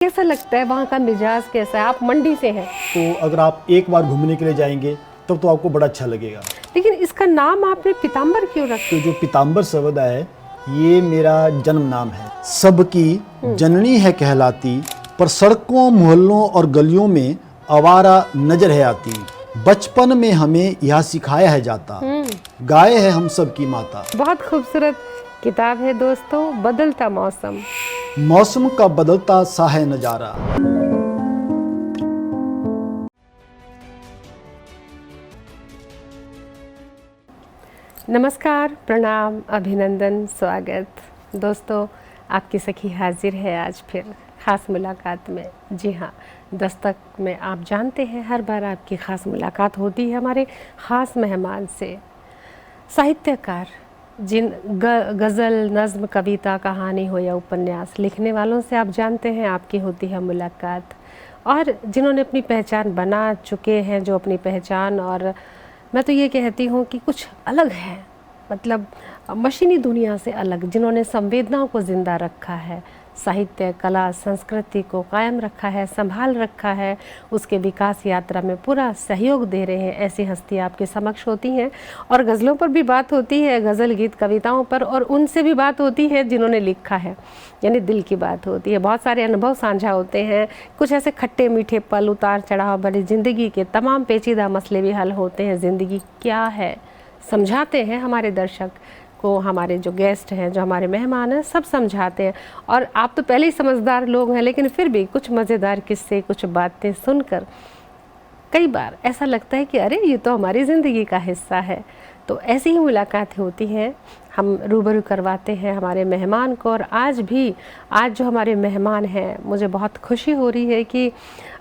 कैसा लगता है, वहाँ का मिजाज कैसा है? आप मंडी से हैं तो अगर आप एक बार घूमने के लिए जाएंगे तब तो आपको बड़ा अच्छा लगेगा। लेकिन इसका नाम आपने पीताम्बर क्यों रखा? तो जो पीताम्बर शब्द है ये मेरा जन्म नाम है। सबकी जननी है कहलाती, पर सड़कों मोहल्लों और गलियों में आवारा नजर है आती। बचपन में हमें यह सिखाया है जाता, गाय है हम सब की माता। बहुत खूबसूरत किताब है दोस्तों, बदलता मौसम। मौसम का बदलता सा है नजारा। नमस्कार, प्रणाम, अभिनंदन, स्वागत। दोस्तों, आपकी सखी हाजिर है आज फिर ख़ास मुलाकात में। जी हाँ, दस्तक में आप जानते हैं हर बार आपकी ख़ास मुलाकात होती है हमारे ख़ास मेहमान से। साहित्यकार, जिन गज़ल, नज़्म, कविता, कहानी हो या उपन्यास लिखने वालों से आप जानते हैं आपकी होती है मुलाकात, और जिन्होंने अपनी पहचान बना चुके हैं, जो अपनी पहचान, और मैं तो ये कहती हूँ कि कुछ अलग है, मतलब मशीनी दुनिया से अलग, जिन्होंने संवेदनाओं को ज़िंदा रखा है, साहित्य, कला, संस्कृति को कायम रखा है, संभाल रखा है, उसके विकास यात्रा में पूरा सहयोग दे रहे हैं। ऐसी हस्तियाँ आपके समक्ष होती हैं, और गज़लों पर भी बात होती है, गज़ल, गीत, कविताओं पर, और उनसे भी बात होती है जिन्होंने लिखा है, यानी दिल की बात होती है। बहुत सारे अनुभव साझा होते हैं, कुछ ऐसे खट्टे मीठे पल, उतार चढ़ाव भरी ज़िंदगी के तमाम पेचीदा मसले भी हल होते हैं। ज़िंदगी क्या है समझाते हैं हमारे दर्शक को, हमारे जो गेस्ट हैं, जो हमारे मेहमान हैं, सब समझाते हैं। और आप तो पहले ही समझदार लोग हैं, लेकिन फिर भी कुछ मज़ेदार किस्से, कुछ बातें सुनकर कई बार ऐसा लगता है कि अरे ये तो हमारी ज़िंदगी का हिस्सा है। तो ऐसी ही मुलाकात होती हैं, हम रूबरू करवाते हैं हमारे मेहमान को। और आज जो हमारे मेहमान हैं, मुझे बहुत खुशी हो रही है कि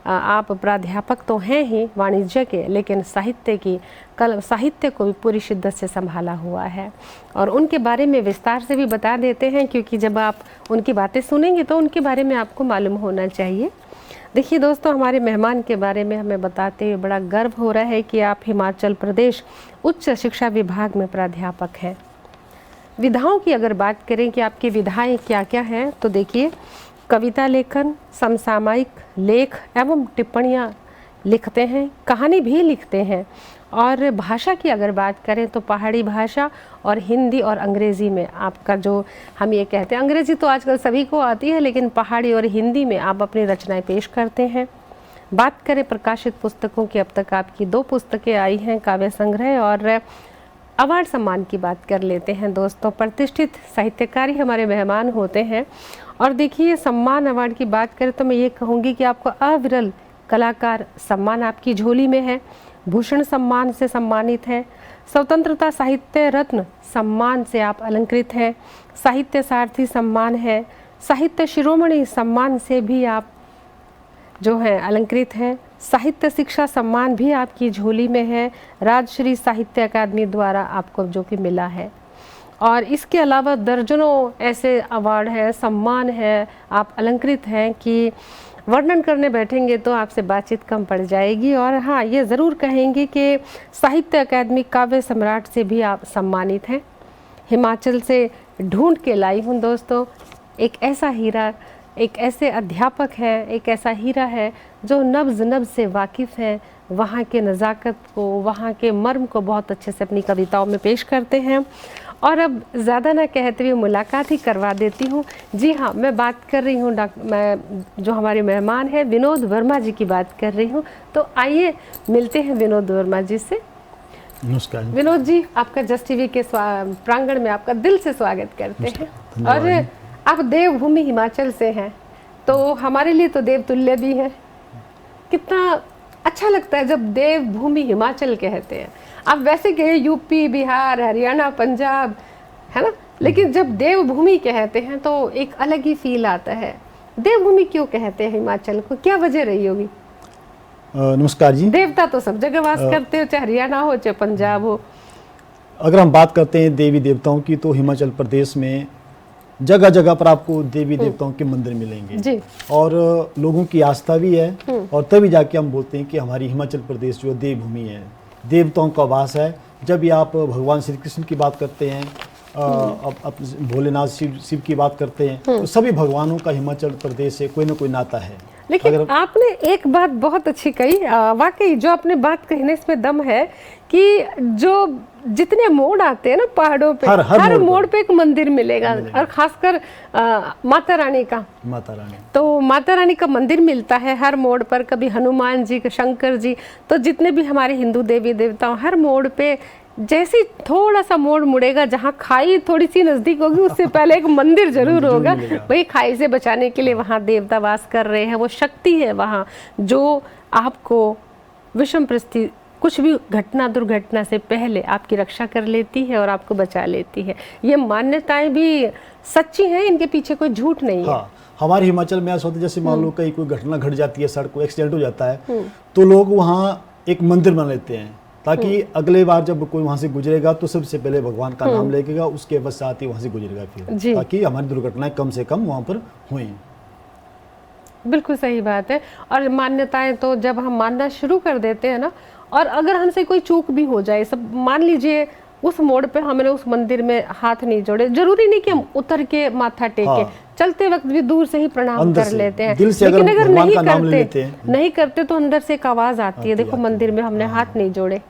आप प्राध्यापक तो हैं ही वाणिज्य के, लेकिन साहित्य को भी पूरी शिद्दत से संभाला हुआ है, और उनके बारे में विस्तार से भी बता देते हैं, क्योंकि जब आप उनकी बातें सुनेंगे तो उनके बारे में आपको मालूम होना चाहिए। देखिए दोस्तों, हमारे मेहमान के बारे में हमें बताते हुए बड़ा गर्व हो रहा है कि आप हिमाचल प्रदेश उच्च शिक्षा विभाग में प्राध्यापक हैं। विधाओं की अगर बात करें कि आपकी विधाएं क्या क्या हैं, तो देखिए, कविता लेखन, समसामयिक लेख एवं टिप्पणियाँ लिखते हैं, कहानी भी लिखते हैं। और भाषा की अगर बात करें तो पहाड़ी भाषा और हिंदी और अंग्रेज़ी में आपका, जो हम ये कहते हैं, अंग्रेज़ी तो आजकल सभी को आती है, लेकिन पहाड़ी और हिंदी में आप अपनी रचनाएं पेश करते हैं। बात करें प्रकाशित पुस्तकों की, अब तक आपकी 2 पुस्तकें आई हैं, काव्य संग्रह, और अवार्ड सम्मान की बात कर लेते हैं दोस्तों। प्रतिष्ठित साहित्यकार ही हमारे मेहमान होते हैं। और देखिए, सम्मान अवार्ड की बात करें तो मैं ये कहूँगी कि आपको अविरल कलाकार सम्मान आपकी झोली में है। भूषण सम्मान से सम्मानित हैं, स्वतंत्रता साहित्य रत्न सम्मान से आप अलंकृत हैं, साहित्य सारथी सम्मान है, साहित्य शिरोमणि सम्मान से भी आप जो हैं अलंकृत हैं, साहित्य शिक्षा सम्मान भी आपकी झोली में है, राजश्री साहित्य अकादमी द्वारा आपको जो कि मिला है। और इसके अलावा दर्जनों ऐसे अवार्ड हैं, सम्मान है, आप अलंकृत हैं कि वर्णन करने बैठेंगे तो आपसे बातचीत कम पड़ जाएगी। और हाँ, ये ज़रूर कहेंगे कि साहित्य अकादमी काव्य सम्राट से भी आप सम्मानित हैं। हिमाचल से ढूंढ के लाई हूँ दोस्तों एक ऐसा हीरा, एक ऐसे अध्यापक है, एक ऐसा हीरा है जो नब्ज़ नब्ज़ से वाकिफ़ है, वहाँ के नज़ाकत को, वहाँ के मर्म को बहुत अच्छे से अपनी कविताओं में पेश करते हैं। और अब ज़्यादा ना कहते हुए मुलाकात ही करवा देती हूँ। जी हाँ, मैं बात कर रही हूँ, मैं जो हमारे मेहमान हैं विनोद वर्मा जी की बात कर रही हूँ। तो आइए मिलते हैं विनोद वर्मा जी से। नमस्कार विनोद जी, आपका जस्ट टीवी के प्रांगण में आपका दिल से स्वागत करते हैं। और आप देवभूमि हिमाचल से हैं, तो हमारे लिए तो देवतुल्य भी है। कितना अच्छा लगता है जब देवभूमि हिमाचल कहते हैं। आप वैसे कहे यूपी, बिहार, हरियाणा, पंजाब, है ना, लेकिन जब देवभूमि कहते हैं तो एक अलग ही फील आता है। देवभूमि क्यों कहते हैं हिमाचल को, क्या वजह रही होगी? नमस्कार जी। देवता तो सब जगह वास करते हो, चाहे हरियाणा हो चाहे पंजाब हो। अगर हम बात करते हैं देवी देवताओं की, तो हिमाचल प्रदेश में जगह जगह पर आपको देवी देवताओं के मंदिर मिलेंगे जी। और लोगों की आस्था भी है, और तभी जाके हम बोलते हैं कि हमारी हिमाचल प्रदेश जो देवभूमि है, देवताओं का वास है। जब भी आप भगवान श्री कृष्ण की बात करते हैं अब भोलेनाथ शिव की बात करते हैं तो सभी भगवानों का हिमाचल प्रदेश से कोई ना कोई नाता है। लेकिन आपने एक बात बहुत अच्छी कही, वाकई जो आपने बात कही ना इसमें दम है कि जो जितने मोड़ आते हैं ना पहाड़ों पे, हर मोड़ पे एक मंदिर मिलेगा और खासकर माता रानी का, तो माता रानी का मंदिर मिलता है हर मोड़ पर, कभी हनुमान जी, शंकर जी, तो जितने भी हमारे हिंदू देवी देवता हर मोड़ पे जैसे थोड़ा सा मोड़ मुड़ेगा, जहाँ खाई थोड़ी सी नजदीक होगी उससे पहले एक मंदिर जरूर होगा। वही खाई से बचाने के लिए वहाँ देवता वास कर रहे हैं, वो शक्ति है वहाँ जो आपको विषम परिस्थिति, कुछ भी घटना दुर्घटना से पहले आपकी रक्षा कर लेती है और आपको बचा लेती है। ये मान्यताएं भी सच्ची हैं, इनके पीछे कोई झूठ नहीं है। हमारे हिमाचल में ऐसा होता है जैसे मान लो कहीं कोई घटना घट जाती है, सड़क को एक्सीडेंट हो जाता है तो लोग वहाँ एक मंदिर बना लेते हैं ताकि अगले बार जब कोई वहाँ से गुजरेगा तो सबसे पहले भगवान का नाम लेगा, उसके पश्चात ही वहाँ से गुजरेगा फिर, ताकि हमारी दुर्घटनाएं कम से कम वहाँ पर हुई। बिल्कुल सही बात है। और मान्यताएं तो जब हम मानना शुरू कर देते हैं ना, और अगर हमसे कोई चूक भी हो जाए, सब मान लीजिए उस मोड़ पे हमने उस मंदिर में हाथ नहीं जोड़े, जरूरी नहीं कि हम उतर के माथा टेके, चलते वक्त भी दूर से ही प्रणाम कर लेते हैं, लेकिन अगर नहीं करते तो अंदर से एक आवाज आती है, देखो मंदिर में हमने हाथ नहीं जोड़े।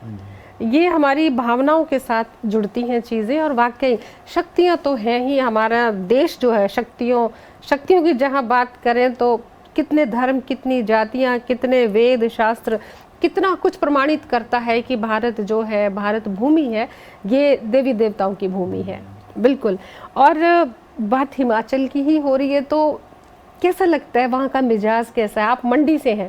ये हमारी भावनाओं के साथ जुड़ती हैं चीजें, और वाकई शक्तियां तो हैं ही। हमारा देश जो है शक्तियों की जहाँ बात करें तो कितने धर्म, कितनी जातियां, कितने वेद शास्त्र, कितना कुछ प्रमाणित करता है कि भारत जो है, भारत भूमि है, ये देवी देवताओं की भूमि है। बिल्कुल। और बात हिमाचल की ही हो रही है तो कैसा लगता है, वहाँ का मिजाज कैसा है? आप मंडी से हैं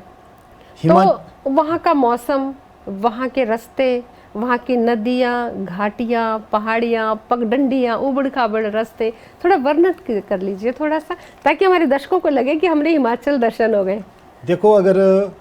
तो वहाँ का मौसम, वहाँ के रास्ते, वहाँ की नदियाँ, घाटियाँ, पहाड़ियाँ, पगडंडियाँ, उबड़ खाबड़ रास्ते, थोड़ा वर्णन कर लीजिए थोड़ा सा, ताकि हमारे दर्शकों को लगे कि हमने हिमाचल दर्शन हो गए। देखो, अगर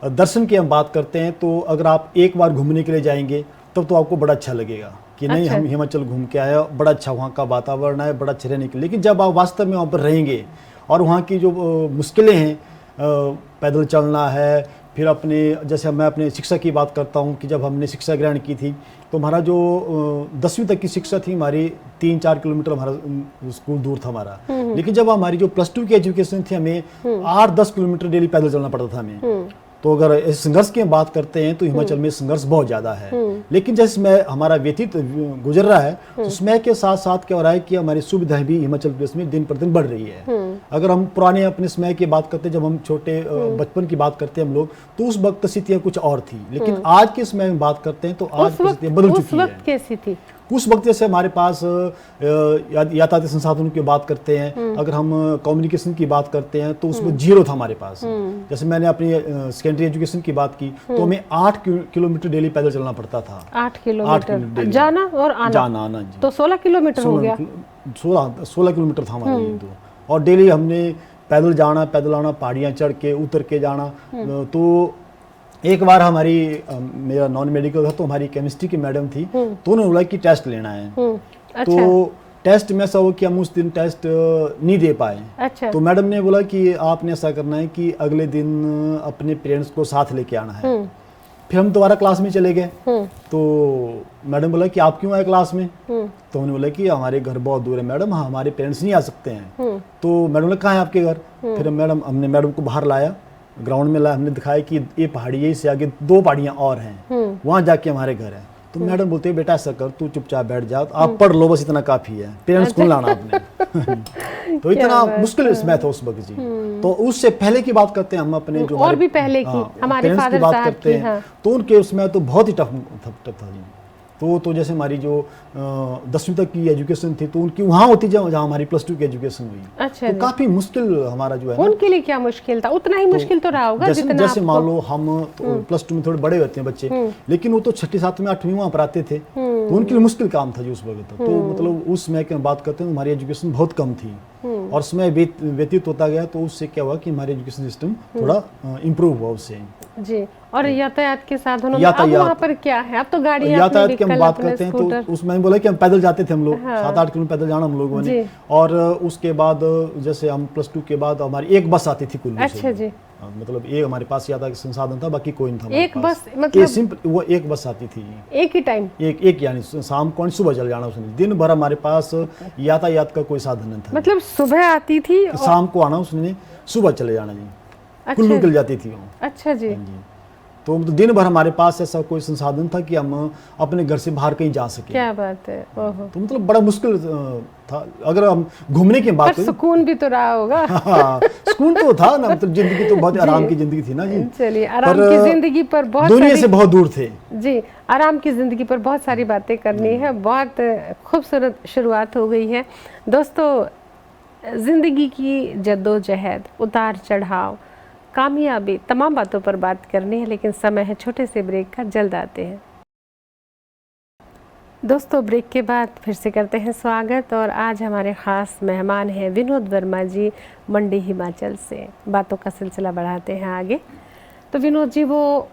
दर्शन की हम बात करते हैं तो अगर आप एक बार घूमने के लिए जाएंगे तब तो आपको बड़ा अच्छा लगेगा कि नहीं, हम हिमाचल घूम के आए, बड़ा अच्छा वहाँ का वातावरण है, बड़ा अच्छा रहने के लिए। लेकिन जब आप वास्तव में वहाँ पर रहेंगे और वहाँ की जो मुश्किलें हैं, पैदल चलना है, फिर अपने जैसे मैं अपने शिक्षा की बात करता हूँ कि जब हमने शिक्षा ग्रहण की थी तो हमारा जो 10वीं तक की शिक्षा थी हमारी 3-4 किलोमीटर हमारा स्कूल दूर था हमारा। लेकिन जब हमारी जो +2 की एजुकेशन थी हमें 8-10 किलोमीटर डेली पैदल चलना पड़ता था हमें। तो अगर इस संघर्ष की बात करते हैं तो हिमाचल में संघर्ष बहुत ज़्यादा है। लेकिन जैसे समय हमारा व्यतीत गुजर रहा है तो समय के साथ साथ क्या हो रहा है कि हमारी सुविधाएं भी हिमाचल प्रदेश में दिन प्रतिदिन बढ़ रही है। अगर हम पुराने अपने समय की बात करते हैं, जब हम छोटे बचपन की बात करते हैं हम लोग, तो उस वक्त स्थितियाँ कुछ और थी। लेकिन आज के समय में बात करते हैं तो आज की स्थितियाँ बदल चुकी है। कैसी थी उस वक्त? जैसे हमारे पास यातायात संसाधनों की बात करते हैं, अगर हम कम्युनिकेशन की बात करते हैं तो उसमें जीरो था हमारे पास। जैसे मैंने अपनी सेकेंडरी एजुकेशन की बात की तो हमें 8 किलोमीटर डेली पैदल चलना पड़ता था। 8 किलोमीटर जाना और आना जी। तो 16 किलोमीटर हो गया। 16 किलोमीटर था हमारा ये तो। और डेली हमने पैदल जाना, पैदल आना, पहाड़ियाँ चढ़ के उतर के जाना। तो एक बार मेरा नॉन मेडिकल था तो हमारी केमिस्ट्री की मैडम थी, तो उन्होंने बोला कि टेस्ट लेना है। अच्छा। तो टेस्ट में ऐसा हो कि हम उस दिन टेस्ट नहीं दे पाए। अच्छा। तो मैडम ने बोला कि आपने ऐसा करना है कि अगले दिन अपने पेरेंट्स को साथ लेके आना है। फिर हम दोबारा क्लास में चले गए। तो मैडम बोला कि आप क्यों आए क्लास में? तो उन्होंने बोला कि हमारे घर बहुत दूर है मैडम, हमारे पेरेंट्स नहीं आ सकते हैं। तो मैडम ने कहाँ है आपके घर? फिर हमने मैडम को बाहर लाया, ग्राउंड में लाया, हमने दिखाया कि ये पहाड़ी है, इससे आगे 2 पहाड़ियाँ और हैं, वहाँ जाके हमारे घर है। तो मैडम बोलते हैं बेटा ऐसा कर, तू चुपचाप बैठ जा, आप पढ़ लो, बस इतना काफी है, पेरेंट्स को लाना आपने। तो इतना मुश्किल इसमें था उस वक्त जी। तो उससे पहले की बात करते हैं हम अपने जो और भी पहले की हमारे फादर बात करते हैं तो उनके उसमें तो बहुत ही टफ था जी। तो जैसे हमारी जो 10वीं तक की एजुकेशन थी तो उनकी वहाँ होती जहाँ हमारी +2 की एजुकेशन हुई। अच्छा। तो काफी मुश्किल हमारा जो है। उनके लिए क्या मुश्किल था? उतना ही मुश्किल तो रहा होगा जैसे मान लो हम +2 में थोड़े बड़े होते हैं बच्चे, लेकिन वो तो 6ठी 7वीं 8वीं वहाँ पर आते थे, तो उनके लिए मुश्किल काम था जी उस वक्त। तो मतलब उस समय की बात करते हैं हमारी एजुकेशन बहुत कम थी। और समय व्यतीत होता गया तो उससे क्या हुआ कि हमारे एजुकेशन सिस्टम थोड़ा इम्प्रूव हुआ उससे जी। और यातायात के साधनों में अब वहाँ पर क्या है? अब तो गाड़ियाँ, यातायात की हम बात करते हैं तो उसमें बोला कि हम पैदल जाते थे, हम लोग 7-8 किलोमीटर पैदल जाना हम लोगों ने। और उसके बाद जैसे हम +2 के बाद हमारी एक बस आती थी कुल्लू से। अच्छा जी। मतलब एक हमारे पास यातायात का संसाधन था, बाकी कोई नहीं था। एक बस मतलब सिंपल वो एक बस आती थी, एक ही टाइम, एक यानी शाम को सुबह चल जाना उसने। दिन भर हमारे पास यातायात का कोई साधन नहीं था। मतलब सुबह आती थी और शाम को आना उसने, सुबह चले जाना जी। अच्छा, कुल्लू निकल जाती थी वो। अच्छा जी। तो दिन भर हमारे पास ऐसा कोई संसाधन था कि हम अपने घर से बाहर कहीं जा सके। क्या बात है। ओहो। तो मतलब बड़ा मुश्किल था। अगर हम घूमने की बात करें, सुकून भी तो रहा होगा। हाँ, सुकून तो था ना, मतलब जिंदगी तो बहुत आराम की जिंदगी थी ना जी। चलिए, आराम की जिंदगी पर बहुत दुनिया से बहुत दूर थे जी। आराम की जिंदगी पर बहुत सारी बातें करनी है। बहुत खूबसूरत शुरुआत हो गई है दोस्तों। जिंदगी की जद्दोजहद, उतार चढ़ाव, कामयाबी, तमाम बातों पर बात करनी है, लेकिन समय है छोटे से ब्रेक का। जल्द आते हैं दोस्तों। ब्रेक के बाद फिर से करते हैं स्वागत। और आज हमारे ख़ास मेहमान हैं विनोद वर्मा जी, मंडी हिमाचल से। बातों का सिलसिला बढ़ाते हैं आगे। तो विनोद जी, वो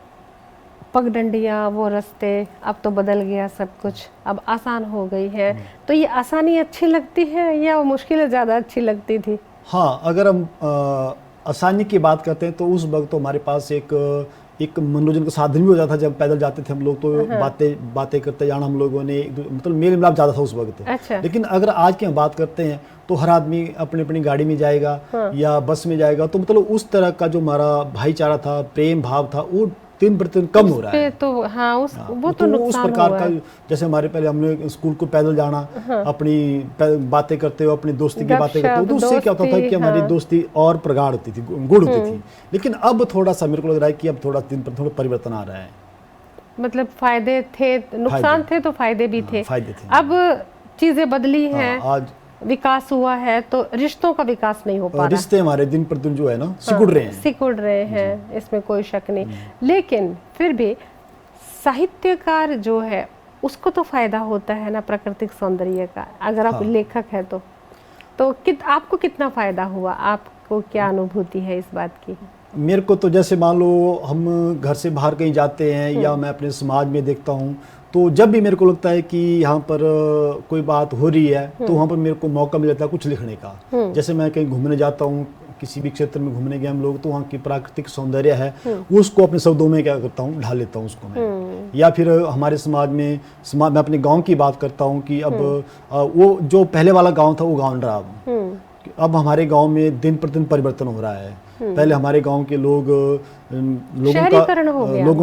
पगडंडियाँ, वो रास्ते, अब तो बदल गया सब कुछ, अब आसान हो गई है। तो ये आसानी अच्छी लगती है या वो मुश्किलें ज़्यादा अच्छी लगती थी? हाँ, अगर हम आसानी की बात करते हैं तो उस वक्त तो हमारे पास एक मनोरंजन का साधन भी हो जाता था। जब पैदल जाते थे हम लोग तो बातें करते जाना हम लोगों ने, मतलब मेल मिलाप ज़्यादा था उस वक्त। अच्छा। लेकिन अगर आज की हम बात करते हैं तो हर आदमी अपनी अपनी गाड़ी में जाएगा या बस में जाएगा, तो मतलब उस तरह का जो हमारा भाईचारा था, प्रेम भाव था, वो दिन प्रतिदिन कम हो रहा है। तो हाँ, वो तो उस प्रकार का, जैसे हमारे पहले हमने स्कूल को पैदल जाना, अपनी बातें करते हुए, अपनी दोस्ती की बातें करते हुए, तो उससे क्या होता था कि हमारी दोस्ती और प्रगाढ़ होती थी, गुड़ होती थी। लेकिन अब थोड़ा सा मेरे को लग रहा है कि अब थोड़ा दिन पर थोड़ा परिवर्तन आ रहा है। मतलब फायदे थे, नुकसान थे तो फायदे भी थे। अब चीजें बदली हैं, आज विकास हुआ है, तो रिश्तों का विकास नहीं हो पा रहा। रिश्ते हमारे दिन पर दिन जो है ना सिकुड़ रहे हैं, इसमें कोई शक नहीं। लेकिन फिर भी साहित्यकार जो है उसको तो फायदा होता है ना प्राकृतिक सौंदर्य का। अगर आप लेखक है तो आपको कितना फायदा हुआ? आपको क्या अनुभूति है इस बात की? मेरे को तो जैसे मान लो हम घर से बाहर कहीं जाते हैं या मैं अपने समाज में देखता हूँ, तो जब भी मेरे को लगता है कि यहाँ पर कोई बात हो रही है तो वहाँ पर मेरे को मौका मिल जाता है कुछ लिखने का। जैसे मैं कहीं घूमने जाता हूँ, किसी भी क्षेत्र में घूमने गए हम लोग, तो वहाँ की प्राकृतिक सौंदर्य है उसको अपने शब्दों में क्या करता हूँ, ढाल लेता हूँ उसको मैं। या फिर हमारे समाज में मैं अपने गाँव की बात करता हूँ कि अब वो जो पहले वाला गाँव था वो गाँव नहीं रहा। अब हमारे गांव में दिन प्रतिदिन परिवर्तन हो रहा है। पहले हमारे गांव के लोगों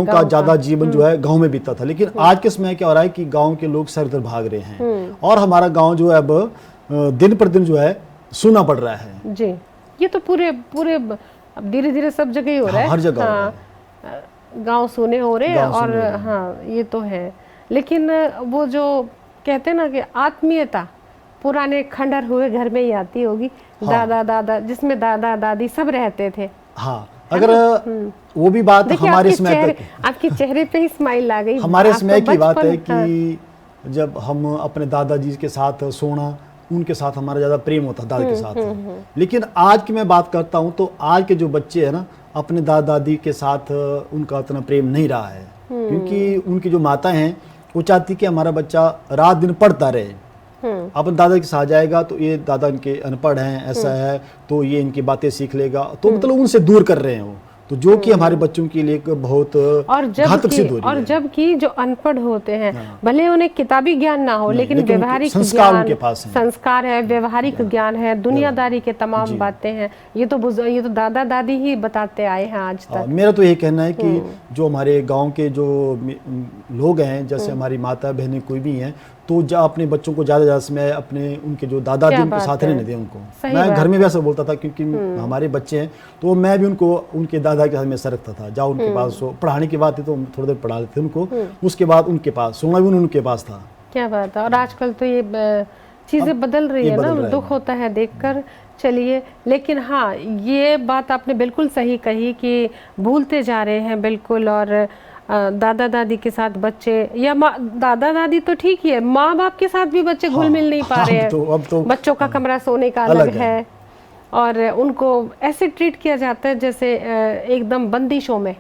का ज्यादा जीवन जो है गांव में बीतता था, लेकिन आज के समय क्या हो रहा है कि गांव के लोग शहर तरफ भाग रहे हैं और हमारा गांव जो है अब दिन प्रतिदिन जो है सुना पड़ रहा है जी। ये तो पूरे अब धीरे धीरे सब जगह ही हो रहा है। हर जगह गांव सुने हो रहे हैं। और हाँ, ये तो है। लेकिन वो जो कहते हैं ना कि आत्मीयता पुराने खंडर हुए घर में ही आती होगी। दादा जिसमें दादा दादी सब रहते थे। हाँ, अगर वो भी बात हमारे समय आपके चेहरे पे ही स्माइल आ गई। हमारे समय की बात है कि जब हम अपने दादाजी के साथ सोना, उनके साथ हमारा ज्यादा प्रेम होता दादा के साथ। लेकिन आज की मैं बात करता हूँ तो आज के जो बच्चे हैं ना, अपने दादा दादी के साथ उनका इतना प्रेम नहीं रहा है, क्योंकि उनकी जो माता हैं वो चाहती कि हमारा बच्चा रात दिन पढ़ता रहे। अपन दादा के साथ जाएगा तो ये दादा इनके अनपढ़ हैं, ऐसा है, तो ये इनकी बातें सीख लेगा, तो मतलब उनसे दूर कर रहे हैं वो, तो जो कि हमारे बच्चों के लिए बहुत घातक सिद्ध हो रही है। और जबकि जो अनपढ़ होते हैं, भले उन्हें किताबी ज्ञान ना हो, लेकिन व्यवहारिक संस्कार उनके पास है, संस्कार है, व्यवहारिक ज्ञान है, दुनियादारी के तमाम बातें हैं। ये तो दादा दादी ही बताते आए हैं आज तक। मेरा तो ये कहना है कि जो हमारे गाँव के जो लोग हैं, जैसे हमारी माता बहनें कोई भी हैं, तो अपने बच्चों को ज़्यादा समय अपने उनके जो दादा दादी उनके साथ रहने दें उनको। मैं घर में भी ऐसा बोलता था, क्योंकि हमारे बच्चे हैं तो मैं भी उनको उनके दादा के साथ हमेशा रखता था। जाओ उनके पास, पढ़ाने की बात है तो थोड़ी देर पढ़ा लेते उनको, उसके बाद उनके पास सोना भी उनके पास था। क्या बात है। और आजकल तो ये चीज़ें बदल रही है ना, दुख होता है देखकर। चलिए, लेकिन हाँ, ये बात आपने बिल्कुल सही कही कि भूलते जा रहे हैं बिल्कुल। और दादा दादी के साथ बच्चे या दादा दादी तो ठीक ही है, माँ बाप के साथ भी बच्चे घुल मिल नहीं पा रहे हैं। अब तो बच्चों का कमरा सोने का अलग है और उनको ऐसे ट्रीट किया जाता है जैसे एकदम बंदिशों में,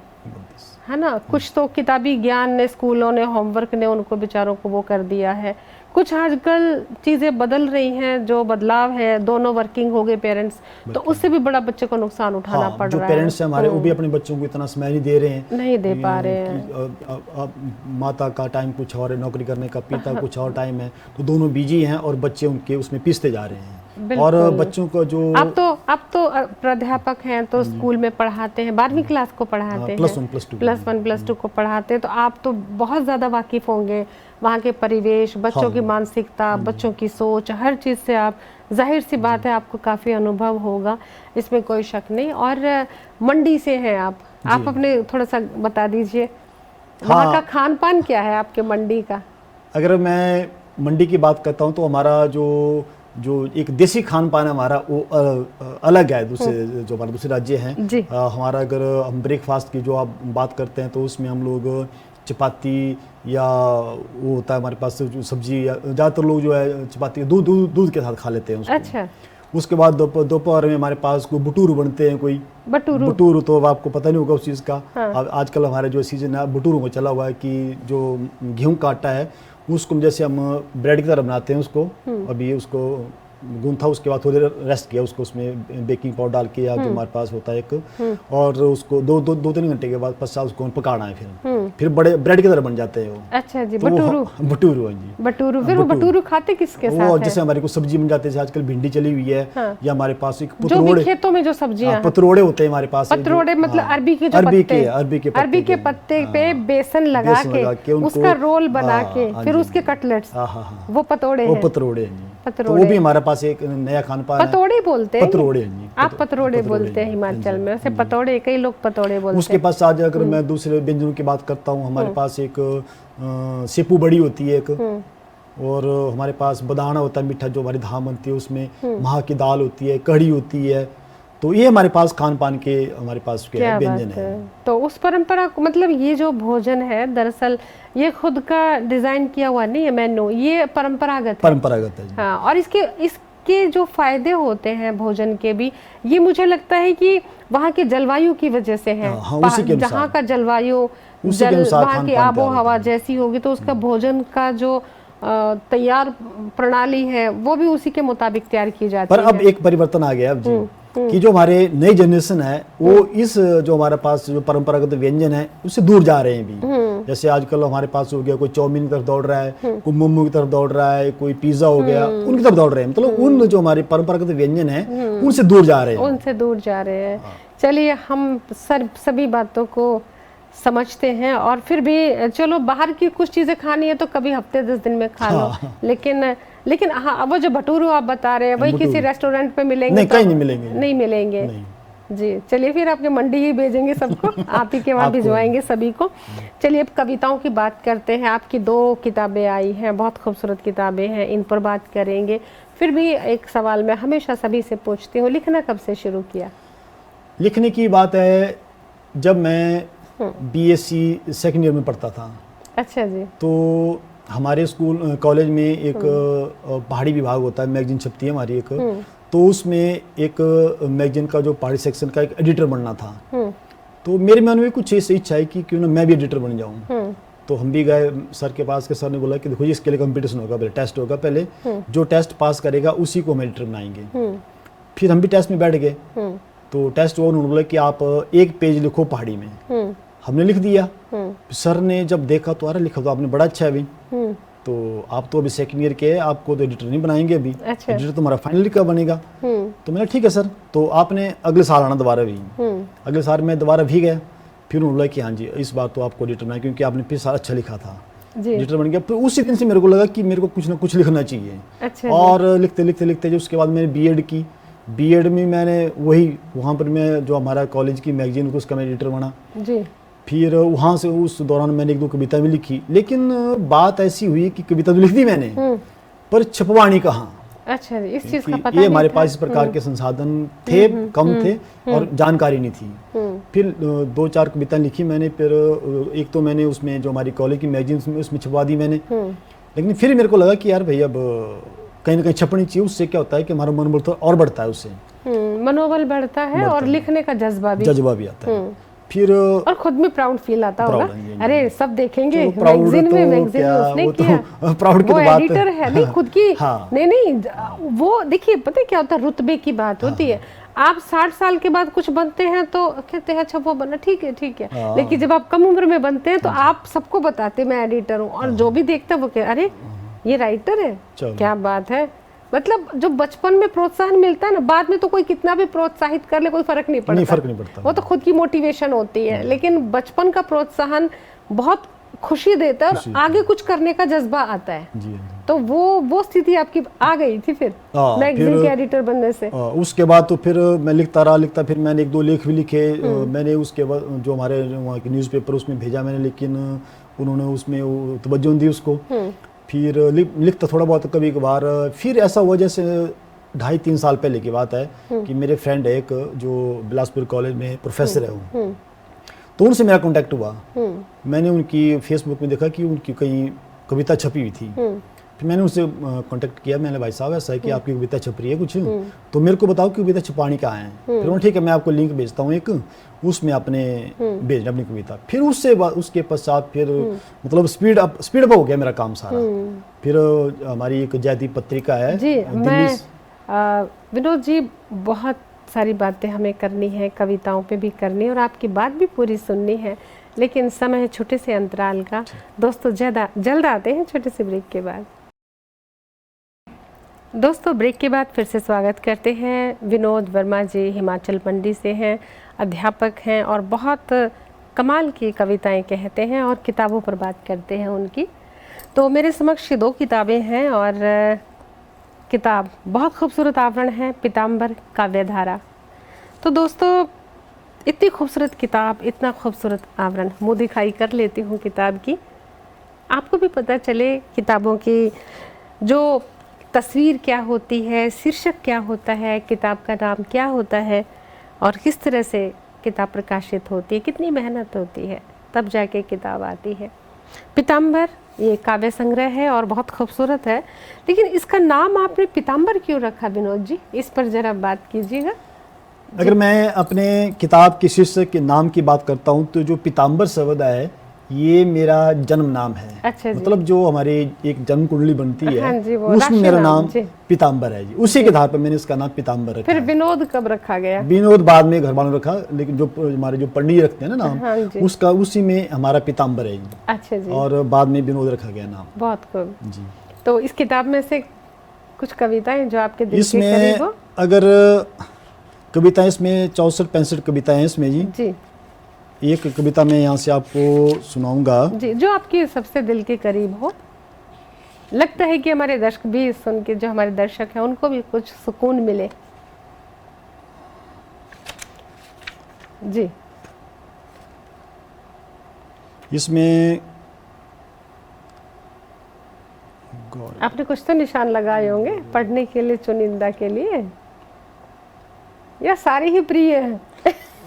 है ना। कुछ तो किताबी ज्ञान ने, स्कूलों ने, होमवर्क ने उनको बेचारों को वो कर दिया है। कुछ आजकल चीज़ें बदल रही हैं, जो बदलाव है, दोनों वर्किंग हो गए पेरेंट्स, तो उससे भी बड़ा बच्चे को नुकसान उठाना पड़ रहा है। जो पेरेंट्स हैं हमारे, वो भी अपने बच्चों को इतना समय नहीं दे रहे हैं, नहीं दे पा रहे हैं। माता का टाइम कुछ और है, नौकरी करने का, पिता कुछ और टाइम है, तो दोनों बिजी हैं और बच्चे उनके उसमें पिसते जा रहे हैं। और बच्चों को जो अब तो प्राध्यापक हैं तो स्कूल में पढ़ाते हैं, 12वीं क्लास को पढ़ाते हैं, +1 +2 को पढ़ाते हैं, तो आप तो बहुत ज़्यादा वाकिफ़ होंगे वहाँ के परिवेश, बच्चों की मानसिकता, बच्चों की सोच, हर चीज़ से आप, जाहिर सी बात है आपको काफ़ी अनुभव होगा, इसमें कोई शक नहीं। और मंडी से हैं आप अपने थोड़ा सा बता दीजिए वहाँ का खान पान क्या है आपके मंडी का। अगर मैं मंडी की बात करता हूँ तो हमारा जो एक देसी खान पान है हमारा, वो अलग है दूसरे जो हमारे दूसरे राज्य हैं। हमारा अगर हम ब्रेकफास्ट की जो आप बात करते हैं तो उसमें हम लोग चपाती या वो होता है हमारे पास जो सब्जी, ज़्यादातर लोग जो है चपाती दूध के साथ खा लेते हैं उसको। अच्छा। उसके बाद दोपहर में हमारे पास कोई बटूरू बनते हैं, कोई बटूरू तो आपको पता नहीं होगा उस चीज़ का। हाँ। आजकल हमारे जो सीजन है बटूरू में चला हुआ है कि जो गेहूं का आटा है उसको जैसे हम ब्रेड की तरह बनाते हैं उसको, अभी उसको गूंथा, उसके बाद थोड़ी देर रेस्ट किया उसको, उसमें बेकिंग पाउडर डाल के या जो हमारे पास होता है एक, और उसको 2-3 घंटे के बाद पश्चात उसको पकाना है, फिर बड़े ब्रेड की तरह बन जाते हैं वो। अच्छा जी, तो बटूरू है जी, बटूरू। फिर वो बटूरू खाते किसके साथ है? जैसे हमारे को सब्जी बन जाती है, आजकल भिंडी चली हुई है, या हमारे पास एक पतरोड़े, खेतों में जो सब्जियां, पतरोड़े होते हैं हमारे पास। पतरोड़े मतलब अरबी के जो पत्ते पे बेसन लगा के उसका रोल बना के फिर उसके कटलेट्स, वो पतोड़े हैं। तो वो भी हमारे पास एक नया खान पान है। पतोड़े बोलते हैं, पतरोड़े आप पतरोड़े बोलते हैं हिमाचल में, वैसे पतोड़े कई लोग पतोड़े बोलते हैं। उसके पास आज अगर मैं दूसरे व्यंजनों की बात करता हूँ, हमारे पास एक सेपू बड़ी होती है एक, और हमारे पास बदाना होता है मीठा, जो हमारी धाम बनती है उसमें, महा की दाल होती है, कढ़ी होती है। तो ये हमारे पास खान पान के हमारे पास व्यंजन है। तो उस परंपरा को, मतलब ये जो भोजन है दरअसल ये खुद का डिजाइन किया हुआ नहीं है मेन्यू, ये परंपरागत है। हाँ, और इसके जो फायदे होते हैं भोजन के भी, ये मुझे लगता है कि वहाँ की जलवायु की वजह से है। जहाँ का जलवायु, वहाँ की आबो हवा जैसी होगी तो उसका भोजन का जो तैयार प्रणाली है वो भी उसी के मुताबिक तैयार की जाती है। पर अब एक परिवर्तन आ गया अब जी, कि जो हमारे नई जनरेशन है वो इस जो हमारे पास जो परंपरागत व्यंजन है उससे दूर जा रहे हैं भी। जैसे आजकल हमारे पास हो गया कोई चाउमीन की तरफ दौड़ रहा है, कोई मोमो की तरफ दौड़ रहा है, कोई पिज्जा हो गया, उनकी तरफ दौड़ रहे हैं। मतलब उन जो हमारे परंपरागत व्यंजन है उनसे दूर जा रहे हैं। चलिए, हम सभी बातों को समझते हैं, और फिर भी चलो बाहर की कुछ चीजें खानी है तो कभी हफ्ते 10 दिन में खा लो, लेकिन हाँ, वो जो भटूरू आप बता रहे हैं वही किसी रेस्टोरेंट पे मिलेंगे? नहीं, कहीं नहीं मिलेंगे। जी, चलिए फिर आपके मंडी ही भेजेंगे सबको, आप ही के वहाँ भिजवाएंगे सभी को। चलिए अब कविताओं की बात करते हैं। आपकी 2 किताबें आई हैं, बहुत खूबसूरत किताबें हैं, इन पर बात करेंगे। फिर भी एक सवाल मैं हमेशा सभी से पूछती हूँ, लिखना कब से शुरू किया? लिखने की बात है जब मैं BSc सेकेंड ईयर में पढ़ता था। अच्छा जी। तो हमारे स्कूल कॉलेज में एक पहाड़ी विभाग होता है, मैगजीन छपती है हमारी एक, तो उसमें एक मैगजीन का जो पहाड़ी सेक्शन का एक एडिटर बनना था। तो मेरे मन में कुछ ऐसी इच्छा है कि क्यों ना मैं भी एडिटर बन जाऊं। तो हम भी गए सर के पास, के सर ने बोला कि देखो इसके लिए कंपटीशन होगा, पहले टेस्ट होगा, पहले जो टेस्ट पास करेगा उसी को हम एडिटर बनाएंगे। फिर हम भी टेस्ट में बैठ गए, तो टेस्ट हुआ, उन्होंने बोला कि आप 1 पेज लिखो पहाड़ी में। हमने लिख दिया। सर ने जब देखा तो अरे लिखा तो आपने बड़ा अच्छा है अभी, तो आप तो अभी सेकंड ईयर के हैं, आपको तो एडिटर नहीं बनाएंगे अभी। अच्छा। एडिटर तुम्हारा फाइनल का बनेगा। तो मैंने ठीक है सर, तो आपने अगले साल आना दोबारा भी। अगले साल मैं दोबारा भी गया, फिर उन्होंने बोला कि हाँ जी इस बार तो आपको एडिटर बनाए, क्योंकि आपने फिर साल अच्छा लिखा था, एडिटर बन गया। फिर उसी दिन से मेरे को लगा कि मेरे को कुछ ना कुछ लिखना चाहिए। अच्छा। और लिखते लिखते लिखते जो उसके बाद मैंने बीएड की, बीएड में मैंने वही वहाँ पर मैं जो हमारा कॉलेज की मैगजीन उसका मैं एडिटर बना जी। फिर वहाँ से उस दौरान मैंने 1-2 कविता भी लिखी, लेकिन बात ऐसी हुई कि कविता तो लिख दी मैंने पर छपवानी कहाँ। अच्छा जी, इस चीज का कि पता ये हमारे नहीं पास था। इस प्रकार के संसाधन थे, कम थे और जानकारी नहीं थी। फिर 2-4 कविताएं लिखी मैंने, फिर एक तो मैंने उसमें जो हमारी कॉलेज की मैगजीन्स में उसमें छपवा दी मैंने। लेकिन फिर मेरे को लगा कि यार भाई अब कहीं ना कहीं छपनी चाहिए, उससे क्या होता है कि हमारा मनोबल तो और बढ़ता है, उससे मनोबल बढ़ता है और लिखने का जज्बा भी आता है। फिर और खुद में प्राउड फील आता होगा, अरे सब देखेंगे मैगजीन में उसने किया, प्राउड की वो बात एडिटर है, नहीं खुद की हाँ। नहीं वो देखिए पता है क्या होता है, रुतबे की बात होती है। आप 60 साल के बाद कुछ बनते हैं तो कहते हैं अच्छा वो बना, ठीक है। लेकिन जब आप कम उम्र में बनते हैं तो आप सबको बताते मैं एडिटर हूँ, और जो भी देखता है वो कह अरे ये राइटर है, क्या बात है। मतलब जो बचपन में प्रोत्साहन मिलता है ना, बाद में तो कोई कितना भी प्रोत्साहित कर ले कोई फर्क नहीं पड़ता, वो तो खुद की मोटिवेशन होती है। लेकिन बचपन का प्रोत्साहन बहुत खुशी देता है और आगे कुछ करने का जज्बा आता है। तो वो स्थिति आपकी आ गई थी फिर मैगजीन के एडिटर बनने से? उसके बाद तो फिर मैं लिखता, फिर मैंने 1-2 लेख भी लिखे। मैंने उसके बाद जो हमारे वहाँ के न्यूज़पेपर उसमें भेजा मैंने, लेकिन उन्होंने उसमें तवज्जो दी उसको। फिर लिखता थोड़ा बहुत कभी कभार। फिर ऐसा हुआ जैसे 2.5-3 साल पहले की बात है कि मेरे फ्रेंड है एक जो बिलासपुर कॉलेज में प्रोफेसर है वो, तो उनसे मेरा कांटेक्ट हुआ। मैंने उनकी फेसबुक में देखा कि उनकी कहीं कविता छपी हुई थी। फिर मैंने उनसे कांटेक्ट किया, मैंने भाई साहब ऐसा है कि आपकी कविता छप रही है कुछ, तो मेरे को बताओ कि कविता छपानी कहाँ है। फिर उन्होंने ठीक है मैं आपको लिंक भेजता हूँ एक, उसमें अपने भेजना अपनी कविता। फिर उसके पश्चात फिर मतलब स्पीड अप हो गया मेरा काम सारा। फिर हमारी एक जयदीप पत्रिका है जी, मैं विनोद जी बहुत सारी बातें हमें करनी है, कविताओं पे भी करनी है और आपकी बात भी पूरी सुननी है, लेकिन समय है छोटे से अंतराल का। दोस्तों जल्द आते हैं छोटे से ब्रेक के बाद। दोस्तों ब्रेक के बाद फिर से स्वागत करते हैं। विनोद वर्मा जी हिमाचल मंडी से हैं, अध्यापक हैं और बहुत कमाल की कविताएं कहते हैं और किताबों पर बात करते हैं उनकी। तो मेरे समक्ष 2 किताबें हैं और किताब बहुत खूबसूरत आवरण है, पीताम्बर काव्यधारा। तो दोस्तों इतनी खूबसूरत किताब, इतना खूबसूरत आवरण, मुँह दिखाई कर लेती हूँ किताब की, आपको भी पता चले किताबों की जो तस्वीर क्या होती है, शीर्षक क्या होता है, किताब का नाम क्या होता है और किस तरह से किताब प्रकाशित होती है, कितनी मेहनत होती है, तब जाके किताब आती है। पीताम्बर ये काव्य संग्रह है और बहुत खूबसूरत है, लेकिन इसका नाम आपने पीताम्बर क्यों रखा विनोद जी, इस पर जरा बात कीजिएगा। अगर मैं अपने किताब के शीर्षक के नाम की बात करता हूँ तो जो पीताम्बर शब्द है ये मेरा जन्म नाम है। अच्छा जी। मतलब जो हमारे एक जन्म कुंडली बनती है, हाँ जी, उसमें मेरा नाम पीताम्बर है जी, उसी के आधार पर मैंने इसका नाम पीताम्बर रखा। फिर विनोद कब रखा गया? विनोद बाद में घर वालों रखा, लेकिन जो हमारे जो पंडित रखते हैं ना नाम, हाँ उसका उसी में हमारा पीताम्बर है जी। अच्छा जी। और बाद में विनोद रखा गया नाम। बहुत खूब जी। तो इस किताब में से कुछ कविताएं जो आपके दिल के करीब हो? अगर कविताएं इसमें 64-65 कविताएं हैं इसमें जी। एक कविता मैं यहाँ से आपको सुनाऊंगा जी, जो आपके सबसे दिल के करीब हो, लगता है कि हमारे दर्शक भी सुन के, जो हमारे दर्शक हैं उनको भी कुछ सुकून मिले। जी। इसमें आपने कुछ तो निशान लगाए होंगे पढ़ने के लिए, चुनिंदा के लिए, या सारी ही प्रिय है?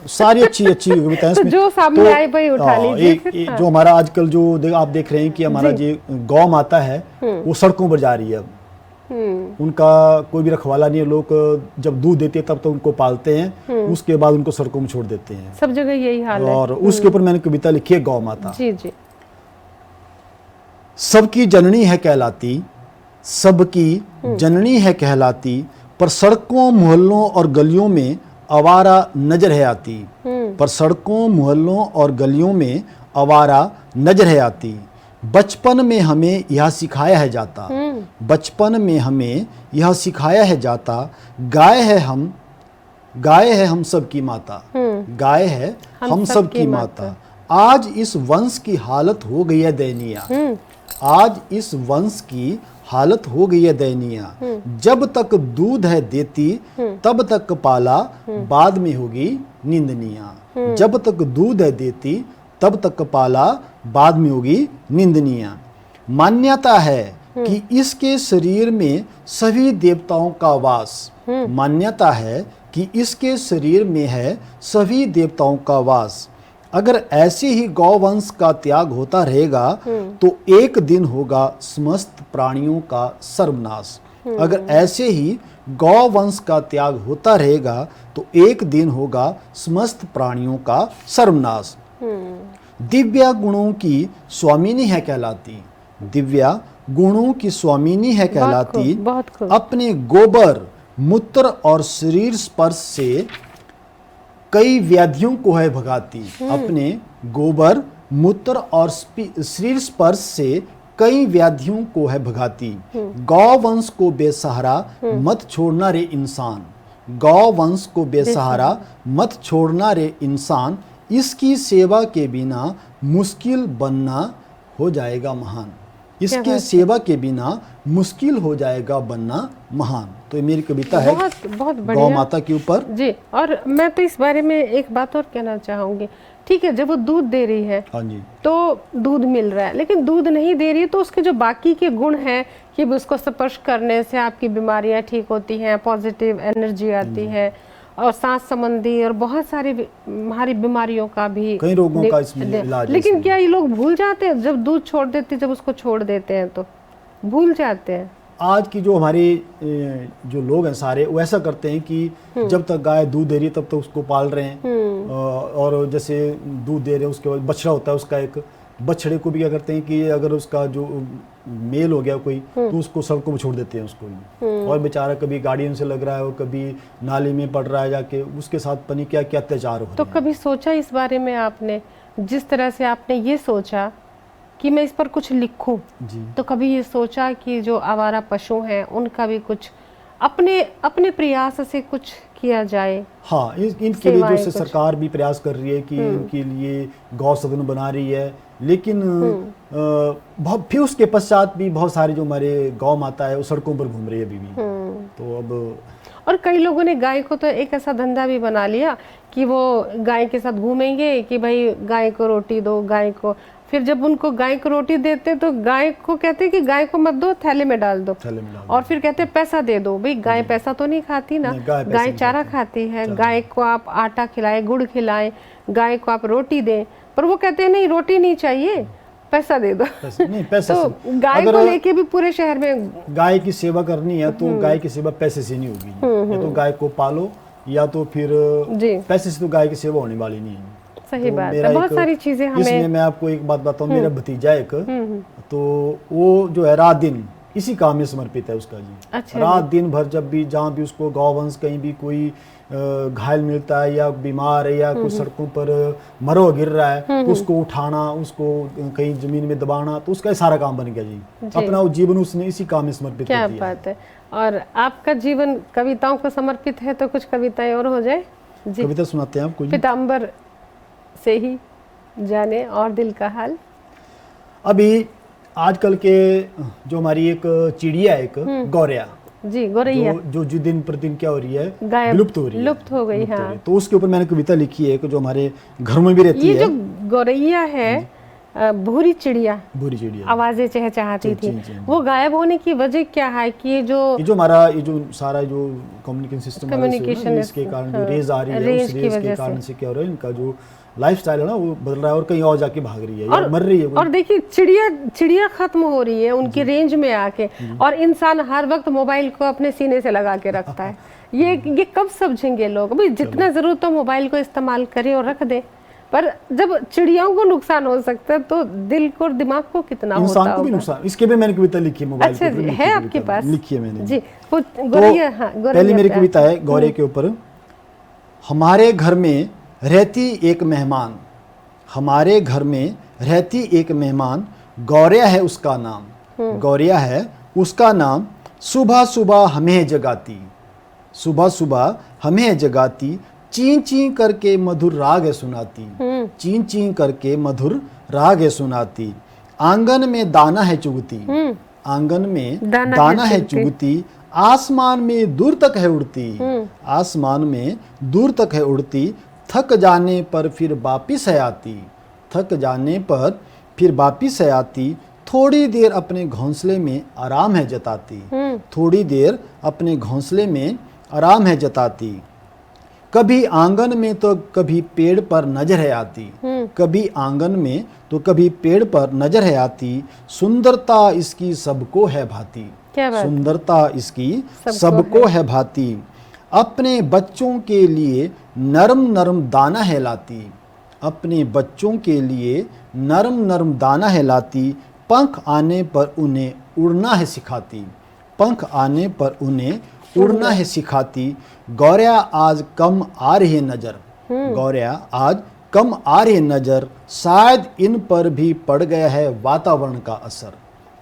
सारी अच्छी कविताएं तो जो सामने आए वही उठा लीजिए। जो हमारा आजकल जो आप देख रहे हैं कि हमारा जो गौ माता है वो सड़कों पर जा रही है अब। उनका कोई भी रखवाला नहीं है, लोग जब दूध देते हैं तब तो उनको पालते हैं, उसके बाद उनको सड़कों में छोड़ देते हैं। सब जगह यही हाल है। और उसके ऊपर मैंने कविता लिखी है गौ माता। जी। सबकी जननी है कहलाती, सबकी जननी है कहलाती, पर सड़कों मोहल्लों और गलियों में आवारा नजर है आती। पर सड़कों मोहल्लों और गलियों में आवारा नजर है आती। बचपन में हमें यह सिखाया है जाता, बचपन में हमें यह सिखाया है जाता, गाय है हम सब की माता, गाय है हम सब की माता। आज इस वंश की हालत हो गई है दयनीय, आज इस वंश की हालत हो गई है दयनीय। जब तक दूध है देती तब तक पाला, बाद में होगी निंदनीय। जब तक दूध है देती तब तक पाला, बाद में होगी निंदनीय। मान्यता है कि इसके शरीर में सभी देवताओं का वास। मान्यता है कि इसके शरीर में है सभी देवताओं का वास। अगर ऐसे ही गौवंश का त्याग होता रहेगा तो एक दिन होगा समस्त प्राणियों का सर्वनाश। अगर ऐसे ही गौवंश का त्याग होता रहेगा तो एक दिन होगा समस्त प्राणियों का सर्वनाश। दिव्या गुणों की स्वामिनी है कहलाती, दिव्या गुणों की स्वामिनी है कहलाती, बहुत खूब। अपने गोबर मूत्र और शरीर स्पर्श से कई व्याधियों को है भगाती। अपने गोबर मूत्र और शरीर स्पर्श से कई व्याधियों को है भगाती। गौवंश को बेसहारा मत छोड़ना रे इंसान, गौवंश को बेसहारा मत छोड़ना रे इंसान, इसकी सेवा के बिना मुश्किल बनना हो जाएगा महान। इसके सेवा के बिना मुश्किल हो जाएगा बनना महान। तो ये मेरी कविता है बहुत बढ़िया गौ माता के ऊपर जी। और मैं तो इस बारे में एक बात और कहना चाहूंगी। ठीक है, जब वो दूध दे रही है हाँ जी, तो दूध मिल रहा है, लेकिन दूध नहीं दे रही है तो उसके जो बाकी के गुण हैं कि उसको स्पर्श करने से आपकी बीमारियां ठीक होती हैं, पॉजिटिव एनर्जी आती है, और सांस संबंधी और बहुत सारी हमारी बीमारियों का भी कई रोगों का इसमें इलाज है। लेकिन क्या ये लोग भूल जाते हैं जब दूध छोड़ देते, जब उसको छोड़ देते हैं तो भूल जाते हैं। आज की जो हमारे जो लोग हैं सारे वो ऐसा करते हैं कि जब तक गाय दूध दे रही है तब तक उसको पाल रहे हैं, और जैसे दूध दे रहे हैं उसके बाद बछड़ा होता है उसका, एक बछड़े को भी क्या करते हैं कि अगर उसका जो मेल हो गया कोई तो उसको सड़कों पर छोड़ देते हैं उसको, और बेचारा कभी गाड़ियों से लग रहा है और कभी नाली में पड़ रहा है जाके, उसके साथ पनी क्या क्या अत्याचार हो रहे हैं। तो कभी सोचा इस बारे में आपने, जिस तरह से आपने ये सोचा कि मैं इस पर कुछ लिखूं, तो कभी ये सोचा कि जो आवारा पशु हैं उनका भी कुछ अपने प्रयास से कुछ किया जाए? हाँ, इनके लिए जो सरकार भी प्रयास कर रही है कि इनके लिए गौ सदन बना रही है, लेकिन फिर उसके पश्चात भी बहुत सारी जो हमारे गौ माता है वो सड़कों पर घूम रही है अभी भी। तो अब और कई लोगों ने गाय को तो एक ऐसा धंधा भी बना लिया कि वो गाय के साथ घूमेंगे कि भाई गाय को रोटी दो, गाय को, फिर जब उनको गाय को रोटी देते तो गाय को कहते कि गाय को मत दो, थैले में डाल दो, और फिर कहते पैसा दे दो। भाई गाय पैसा तो नहीं खाती ना, गाय चारा खाती है। गाय को आप आटा खिलाए, गुड़ खिलाए, गाय को आप रोटी दें, पर वो कहते हैं नहीं रोटी नहीं चाहिए, पैसा दे दो। पैसा तो गाय को लेके भी पूरे शहर में गाय की सेवा करनी है तो गाय की सेवा पैसे से नहीं होगी। या तो गाय को पालो या तो फिर पैसे से तो गाय की सेवा होने वाली नहीं है। सही तो बात है, बहुत सारी चीजें हमें। इसमें मैं आपको एक बात बताऊं, मेरा भतीजा एक तो वो जो है रात दिन इसी काम में समर्पित है उसका जी। अच्छा, रात दिन भर जब भी जहाँ भी उसको गौवंश कहीं भी कोई घायल मिलता है या बीमार है या कोई सड़कों पर मरो गिर रहा है तो उसको उठाना, उसको कहीं जमीन में दबाना, तो उसका सारा काम बन गया जी। अपना जीवन उसने इसी काम में समर्पित कर दिया। क्या बात है। और आपका जीवन कविताओं को समर्पित है, तो कुछ कविताएं और हो जाए जी। कविता सुनाते हैं आपको। पीताम्बर से ही जाने और दिल का हाल। अभी आजकल के जो हमारी एक चिड़िया है, एक गौरैया जी, गौरैया जो दिन प्रतिदिन क्या हो रही है, लुप्त हो रही है, लुप्त हो गई। हाँ, तो उसके ऊपर मैंने कविता लिखी है जो हमारे घरों में भी रहती है। ये जो गौरैया है, भूरी चिड़िया, आवाजें चहचहाती थी, वो गायब होने की वजह क्या है? कि ये जो हमारा ये जो सारा जो कम्युनिकेशन इसके कारण जो रेज आ रही है, उस रेज के कारण से क्या हो रहा है, इनका जो लाइफस्टाइल है ना वो बदल रहा है और कहीं और जाके भाग रही है या मर रही है। और देखिए चिड़िया खत्म हो रही है उनकी रेंज में आके, और इंसान हर वक्त मोबाइल को अपने सीने से लगा के रखता है। ये कब समझेंगे लोग? भाई जितना जरूरत हो मोबाइल को इस्तेमाल करें और रख दे, पर जब चिड़ियाओं को नुकसान हो सकता है तो दिल को और दिमाग को कितना होता इंसान को भी नुकसान। इसके भी मैंने कविता लिखी है मोबाइल पे। अच्छा, है आपके पास? लिखी है मैंने जी। गौरैया, हाँ, पहले मेरी कविता है गौरैया के ऊपर। हमारे घर में रहती एक मेहमान, हमारे घर में रहती एक मेहमान, गौरैया है उसका नाम, गौरैया है उसका नाम, सुबह सुबह हमें जगाती, सुबह सुबह हमें जगाती, चीं चीं करके मधुर राग है सुनाती, चीं चीं करके मधुर राग है सुनाती, आंगन में दाना है चुगती, आंगन में दाना है चुगती, आसमान में दूर तक है उड़ती, आसमान में दूर तक है उड़ती, थक जाने पर फिर वापिस है आती, थक जाने पर फिर वापिस है आती, थोड़ी देर अपने घोंसले में आराम है जताती, थोड़ी देर अपने घोंसले में आराम है जताती। कभी आंगन में तो कभी पेड़ पर नजर है आती, कभी आंगन में तो कभी पेड़ पर नजर है आती। सुंदरता इसकी सबको है भाती, क्या बात? सुंदरता इसकी सबको है भाती। अपने बच्चों के लिए नरम नरम दाना है लाती, अपने बच्चों के लिए नरम नरम दाना है लाती। पंख आने पर उन्हें उड़ना है सिखाती, पंख आने पर उन्हें उड़ना है सिखाती। गौरया आज कम आ रही है नजर, गौरया आज कम आ रही है नजर। शायद इन पर भी पड़ गया है वातावरण का असर,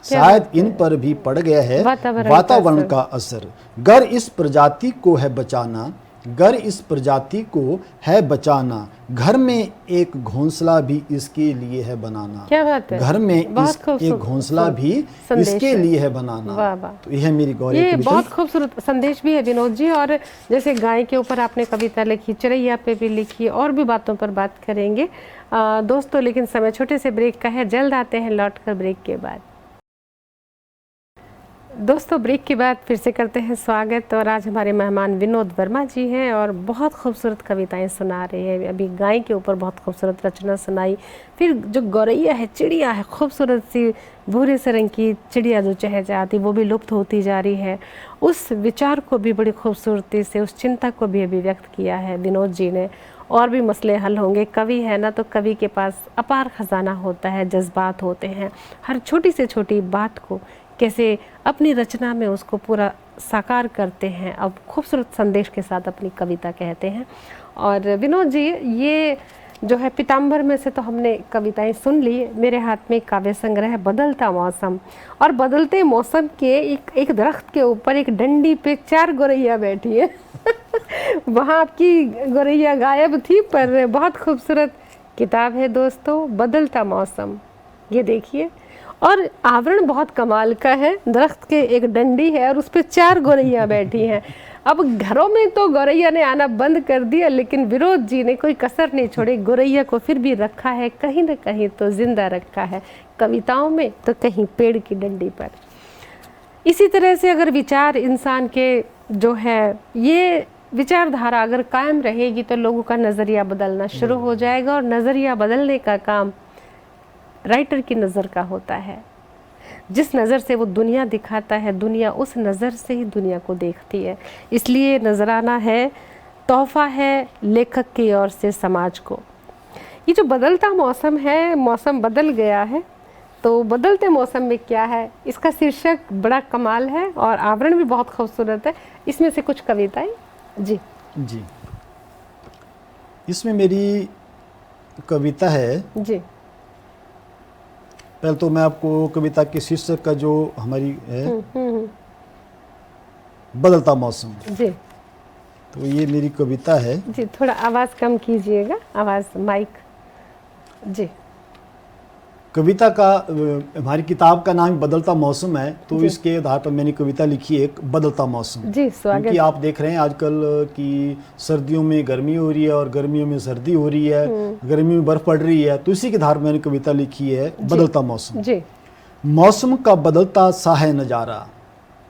शायद इन पर भी पड़ गया है वातावरण का असर। गर इस प्रजाति को है बचाना, गर इस प्रजाति को है बचाना। घर में एक घोंसला भी इसके लिए है बनाना, क्या बात है? घर में एक घोंसला भी इसके लिए है बनाना। वाह वाह, तो यह मेरी गौरया ये की कविता। बहुत खूबसूरत संदेश भी है विनोद जी। और जैसे गाय के ऊपर आपने कविता लिखी, चिड़ैया पे भी लिखी, और भी बातों पर बात करेंगे दोस्तों, लेकिन समय छोटे से ब्रेक का है, जल्द आते हैं लौटकर ब्रेक के बाद। दोस्तों ब्रेक के बाद फिर से करते हैं स्वागत। और आज हमारे मेहमान विनोद वर्मा जी हैं और बहुत खूबसूरत कविताएं सुना रहे हैं। अभी गाय के ऊपर बहुत खूबसूरत रचना सुनाई, फिर जो गौरैया है, चिड़िया है, खूबसूरत सी भूरे से रंग की चिड़िया जो चहचहाती, वो भी लुप्त होती जा रही है। उस विचार को भी बड़ी खूबसूरती से, उस चिंता को भी अभी व्यक्त किया है विनोद जी ने। और भी मसले हल होंगे। कवि है ना, तो कवि के पास अपार खजाना होता है, जज्बात होते हैं। हर छोटी से छोटी बात को कैसे अपनी रचना में उसको पूरा साकार करते हैं, अब खूबसूरत संदेश के साथ अपनी कविता कहते हैं। और विनोद जी, ये जो है पीताम्बर में से तो हमने कविताएं सुन ली, मेरे हाथ में काव्य संग्रह है बदलता मौसम। और बदलते मौसम के एक दरख्त के ऊपर एक डंडी पे 4 गौरैया बैठी है वहाँ आपकी गौरैया गायब थी, पर बहुत खूबसूरत किताब है दोस्तों, बदलता मौसम। ये देखिए, और आवरण बहुत कमाल का है, दरख्त के एक डंडी है और उस पर 4 गौरैया बैठी हैं। अब घरों में तो गौरैया ने आना बंद कर दिया, लेकिन विनोद जी ने कोई कसर नहीं छोड़ी, गौरैया को फिर भी रखा है, कहीं न कहीं तो जिंदा रखा है, कविताओं में तो कहीं पेड़ की डंडी पर। इसी तरह से अगर विचार इंसान के जो है, ये विचारधारा अगर कायम रहेगी तो लोगों का नज़रिया बदलना शुरू हो जाएगा। और नज़रिया बदलने का काम राइटर की नज़र का होता है। जिस नज़र से वो दुनिया दिखाता है, दुनिया उस नज़र से ही दुनिया को देखती है। इसलिए नजराना है, तोहफा है लेखक की ओर से समाज को। ये जो बदलता मौसम है, मौसम बदल गया है, तो बदलते मौसम में क्या है, इसका शीर्षक बड़ा कमाल है और आवरण भी बहुत खूबसूरत है। इसमें से कुछ कविताएं जी। इसमें मेरी कविता है जी। पहले तो मैं आपको कविता के शीर्षक का जो हमारी है बदलता मौसम जी, तो ये मेरी कविता है जी। थोड़ा आवाज़ कम कीजिएगा, आवाज़ माइक जी। कविता का हमारी किताब का नाम बदलता मौसम है, तो इसके आधार पर मैंने कविता लिखी है एक बदलता मौसम जी। स्वागत। क्योंकि आप देख रहे हैं आजकल कि सर्दियों में गर्मी हो रही है और गर्मियों में सर्दी हो रही है, गर्मी में बर्फ पड़ रही है, तो इसी के आधार पर मैंने कविता लिखी है बदलता मौसम जी। मौसम का बदलता सा है नज़ारा,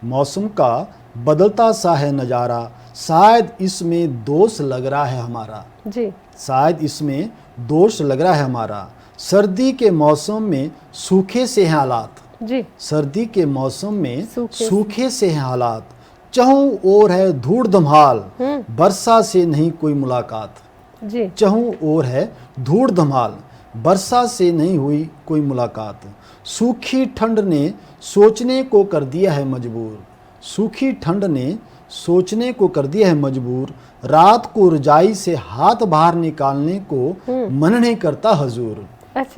मौसम का बदलता सा है नज़ारा, शायद इसमें दोष लग रहा है हमारा जी, शायद इसमें दोष लग रहा है हमारा। सर्दी के मौसम में सूखे से हैं हालात जी, सर्दी के मौसम में सूखे से हैं हालात। चहुं ओर है धूड़ धमाल, वर्षा से नहीं कोई मुलाकात जी। चहुं ओर है धूड़ धमाल, वर्षा से नहीं हुई कोई मुलाकात। सूखी ठंड ने सोचने को कर दिया है मजबूर, सूखी ठंड ने सोचने को कर दिया है मजबूर। रात को रजाई से हाथ बाहर निकालने को मन नहीं करता हजूर,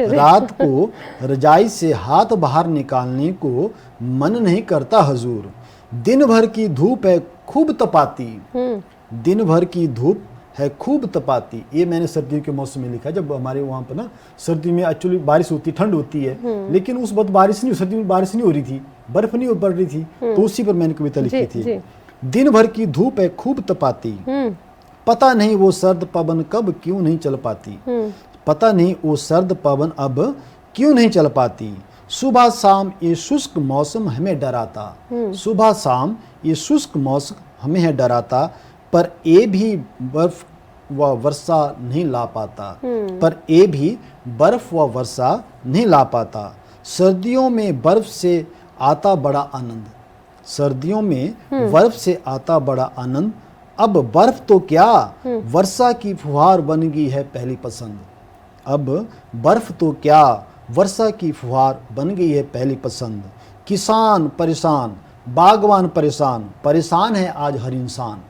रात को रजाई से हाथ बाहर निकालने को मन नहीं करता हजूर। दिन भर की धूप है खूब तपाती, दिन भर की धूप है खूब तपाती। ये मैंने सर्दियों के मौसम में लिखा है। जब हमारे वहाँ पर ना सर्दी में एक्चुअली बारिश होती, ठंड होती है, लेकिन उस वक्त बारिश नहीं, सर्दी में बारिश नहीं हो रही थी, बर्फ नहीं पड़ रही थी, तो उसी पर मैंने कविता लिखी थी। दिन भर की धूप है खूब तपाती, पता नहीं वो सर्द पवन कब क्यों नहीं चल पाती, पता नहीं वो सर्द पवन अब क्यों नहीं चल पाती। सुबह शाम ये शुष्क मौसम हमें डराता, सुबह शाम ये शुष्क मौसम हमें है डराता, पर ये भी बर्फ व वर्षा नहीं ला पाता, पर ये भी बर्फ व वर्षा नहीं ला पाता। सर्दियों में बर्फ से आता बड़ा आनंद, सर्दियों में बर्फ से आता बड़ा आनंद, अब बर्फ तो क्या वर्षा की फुहार बन गई है पहली पसंद, अब बर्फ तो क्या वर्षा की फुहार बन गई है पहली पसंद। किसान परेशान, बागवान परेशान, परेशान है आज हर इंसान,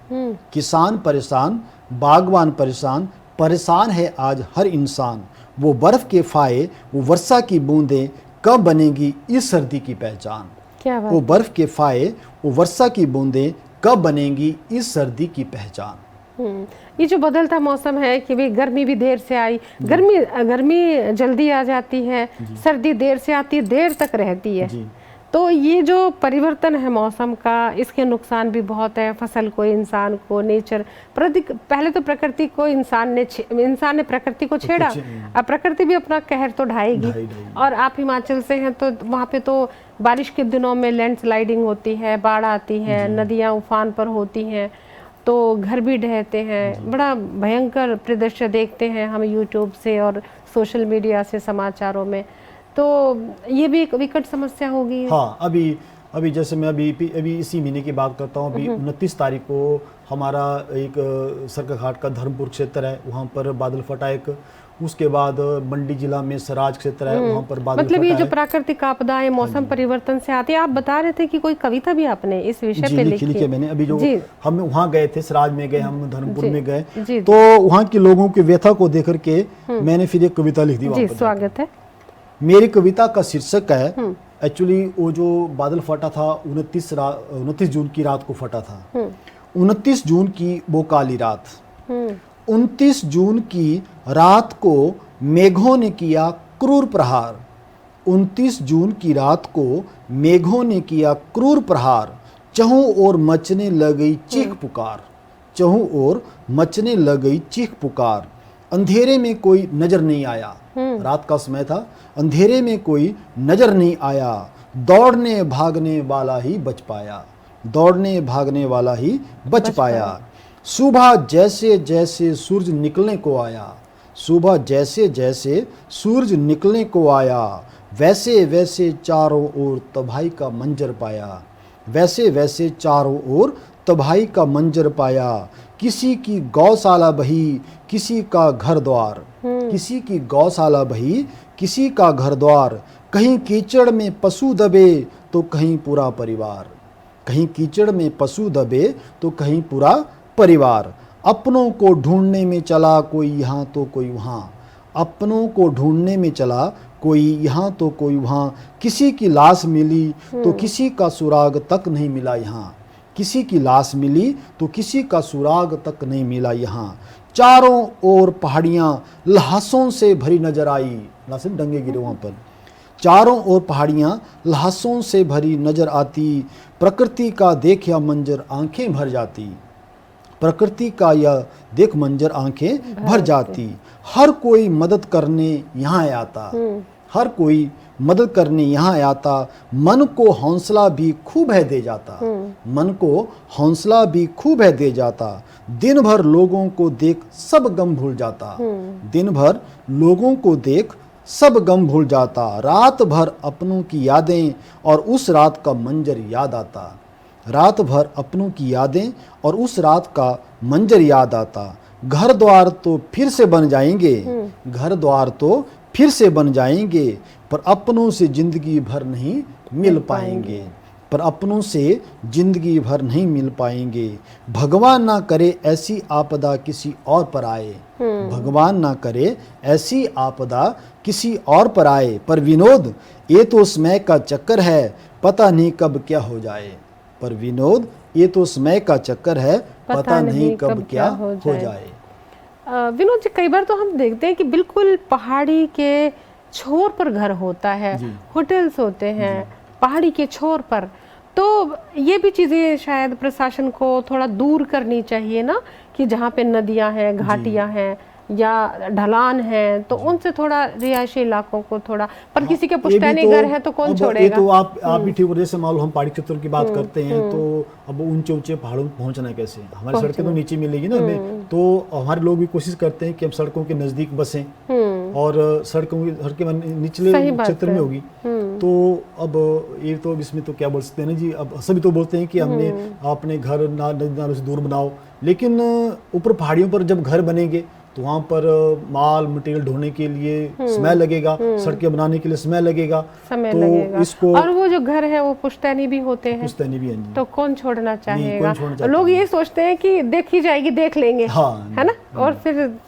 किसान परेशान, बागवान परेशान, परेशान है आज हर इंसान। वो बर्फ के फाये, वो वर्षा की बूंदें, कब बनेगी इस सर्दी की पहचान। क्या बात। वो बर्फ के फाये, वो वर्षा की बूंदें, कब बनेगी इस सर्दी की पहचान। ये जो बदलता मौसम है कि भाई गर्मी भी देर से आई, गर्मी जल्दी आ जाती है, सर्दी देर से आती है, देर तक रहती है, तो ये जो परिवर्तन है मौसम का, इसके नुकसान भी बहुत है, फसल को, इंसान को, नेचर, पहले तो प्रकृति को इंसान ने प्रकृति को छेड़ा, अब प्रकृति भी अपना कहर तो ढाएगी। और आप हिमाचल से हैं तो वहाँ पे तो बारिश के दिनों में लैंडस्लाइडिंग होती है, बाढ़ आती है, नदियाँ उफान पर होती हैं, तो घर भी ढहते हैं, बड़ा भयंकर परिदृश्य देखते हैं हम यूट्यूब से और सोशल मीडिया से, समाचारों में, तो ये भी एक विकट समस्या होगी। हाँ, अभी जैसे मैं अभी इसी महीने की बात करता हूँ, अभी 29 तारीख को हमारा एक सरकाघाट का धर्मपुर क्षेत्र है, वहाँ पर बादल फटा एक, उसके बाद मंडी जिला में सराज क्षेत्र है, वहाँ पर बादल मतलब ये फटा जो प्राकृतिक आपदाएं मौसम परिवर्तन से आती है, आप बता रहे थे कि कोई कविता भी आपने इस विषय पे लिखी है। मैंने अभी जो हम वहाँ गए थे, सराज में गए, हम धर्मपुर में गए, जी, तो वहाँ के लोगों की व्यथा को देख करके मैंने फिर एक कविता लिख दी वहाँ पर। स्वागत है। मेरी कविता का शीर्षक है, एक्चुअली वो जो बादल फटा था 29 जून की रात को फटा था, 29 जून की वो काली रात, 29 जून की रात को मेघों ने किया क्रूर प्रहार, 29 जून की रात को मेघों ने किया क्रूर प्रहार, चहुं ओर मचने लगी चीख पुकार, चहुं ओर मचने लगी चीख पुकार। अंधेरे में कोई नजर नहीं आया, रात का समय था, अंधेरे में कोई नजर नहीं आया, दौड़ने भागने वाला ही बच पाया, दौड़ने भागने वाला ही बच पाया। सुबह जैसे जैसे सूरज निकलने को आया, सुबह जैसे जैसे सूरज निकलने को आया, वैसे वैसे चारों ओर तबाही का मंजर पाया, वैसे वैसे चारों ओर तबाही का मंजर पाया। किसी की गौशाला बही, किसी का घर द्वार, किसी की गौशाला बही, किसी का घर द्वार, कहीं कीचड़ में पशु दबे तो कहीं पूरा परिवार, कहीं कीचड़ में पशु दबे तो कहीं पूरा परिवार। अपनों को ढूंढने में चला कोई यहाँ तो कोई वहाँ, अपनों को ढूंढने में चला कोई यहाँ तो कोई वहाँ, किसी की लाश मिली तो किसी का सुराग तक नहीं मिला यहाँ, किसी की लाश मिली तो किसी का सुराग तक नहीं मिला यहाँ। चारों ओर पहाड़ियाँ ल्हासों से भरी नजर आई, ल्हासें डंगे गिरे वहाँ पर, चारों ओर पहाड़ियाँ ल्हासों से भरी नजर आती, प्रकृति का देख या मंजर आंखें भर जाती, प्रकृति का यह देख मंजर आंखें भर जाती। हर कोई मदद करने यहाँ आता, हर कोई मदद करने यहाँ आता, मन को हौसला भी खूब है दे जाता, मन को हौसला भी खूब है दे जाता। दिन भर लोगों को देख सब गम भूल जाता, दिन भर लोगों को देख सब गम भूल जाता। रात भर अपनों की यादें और उस रात का मंजर याद आता, रात भर अपनों की यादें और उस रात का मंजर याद आता। घर द्वार तो फिर से बन जाएंगे, घर द्वार तो फिर से बन जाएंगे, पर अपनों से जिंदगी भर नहीं मिल पाएंगे, पर अपनों से जिंदगी भर नहीं मिल पाएंगे। भगवान ना करे ऐसी आपदा किसी और पर आए, भगवान ना करे ऐसी आपदा किसी और पर आए। पर विनोद ये तो समय का चक्कर है, पता नहीं कब क्या हो जाए, पर विनोद ये तो समय का चक्कर है, पता नहीं कब क्या हो जाए। विनोद जी, कई बार तो हम देखते हैं कि बिल्कुल पहाड़ी के छोर पर घर होता है, होटल्स होते हैं पहाड़ी के छोर पर, तो ये भी चीज़ें शायद प्रशासन को थोड़ा दूर करनी चाहिए ना, कि जहाँ पे नदियाँ हैं, घाटियाँ हैं, या ढलान है, तो उनसे थोड़ा रिहायशी इलाकों को थोड़ा, पर किसी के ये भी पुश्तैनी घर है तो कौन अब छोड़ेगा। ये तो आप भी ठीक हो, जैसे मान लो हम पहाड़ी क्षेत्रों की बात करते हैं, तो अब ऊंचे ऊंचे पहाड़ों में पहुंचना है कैसे, हमारी सड़कें तो नीचे मिलेगी ना हमें, तो हमारे लोग भी कोशिश करते हैं कि हम सड़कों के नजदीक बसें और सड़कें निचले क्षेत्र में होगी। तो अब ये तो इसमें तो क्या बोल सकते हैं ना जी, अब सभी तो बोलते हैं कि हमने अपने घर नदी नालों से दूर बनाओ, लेकिन ऊपर पहाड़ियों पर जब घर बनेंगे तो वहाँ पर माल मटेरियल ढोने के लिए समय लगेगा, सड़कें बनाने के लिए समय लगेगा, समय तो लगेगा। इसको और वो जो घर है वो पुश्तैनी भी होते हैं, पुश्तैनी भी हैं जी। तो कौन छोड़ना चाहेगा। कौन छोड़ना चाहता लोग है। ये सोचते हैं कि देखी जाएगी, देख लेंगे, हाँ, है ना, और फिर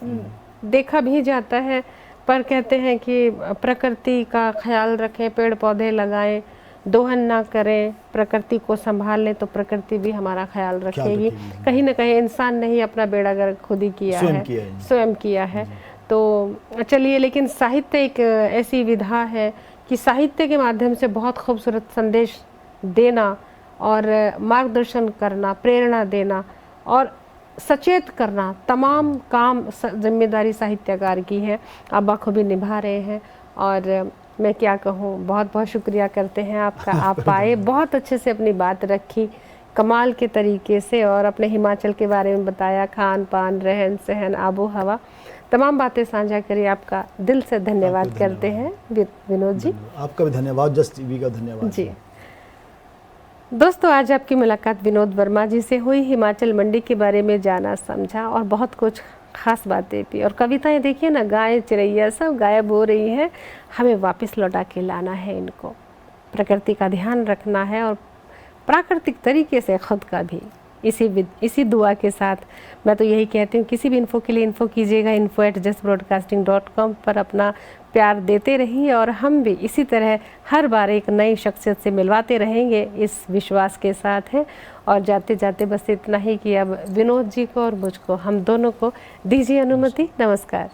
देखा भी जाता है। पर कहते हैं कि प्रकृति का ख्याल रखें, पेड़ पौधे लगाएं, दोहन ना करें, प्रकृति को संभाल लें तो प्रकृति भी हमारा ख्याल रखेगी। कहीं ना कहीं इंसान ने ही अपना बेड़ा गर्क खुद ही किया है, स्वयं किया है। तो चलिए, लेकिन साहित्य एक ऐसी विधा है कि साहित्य के माध्यम से बहुत खूबसूरत संदेश देना और मार्गदर्शन करना, प्रेरणा देना और सचेत करना, तमाम काम जिम्मेदारी साहित्यकार की है। आप बखूबी निभा रहे हैं और मैं क्या कहूँ, बहुत बहुत शुक्रिया करते हैं आपका। आप आए, बहुत अच्छे से अपनी बात रखी, कमाल के तरीके से, और अपने हिमाचल के बारे में बताया, खान पान, रहन सहन, आबो हवा, तमाम बातें साझा करी। आपका दिल से धन्यवाद करते हैं विनोद जी। आपका भी धन्यवाद, जस्ट टीवी का धन्यवाद जी। दोस्तों, आज आपकी मुलाकात विनोद वर्मा जी से हुई, हिमाचल मंडी के बारे में जाना, समझा और बहुत कुछ खास बातें भी। और कविताएं देखिए ना, गाय चिड़ैया सब गायब हो रही हैं, हमें वापस लौटा के लाना है इनको, प्रकृति का ध्यान रखना है और प्राकृतिक तरीके से खुद का भी। इसी दुआ के साथ मैं तो यही कहती हूँ, किसी भी इन्फो के लिए इन्फो कीजिएगा, info@justbroadcasting.com पर अपना प्यार देते रहिए, और हम भी इसी तरह हर बार एक नई शख्सियत से मिलवाते रहेंगे, इस विश्वास के साथ है। और जाते जाते बस इतना ही कि अब विनोद जी को और मुझको, हम दोनों को दीजिए अनुमति। नमस्कार।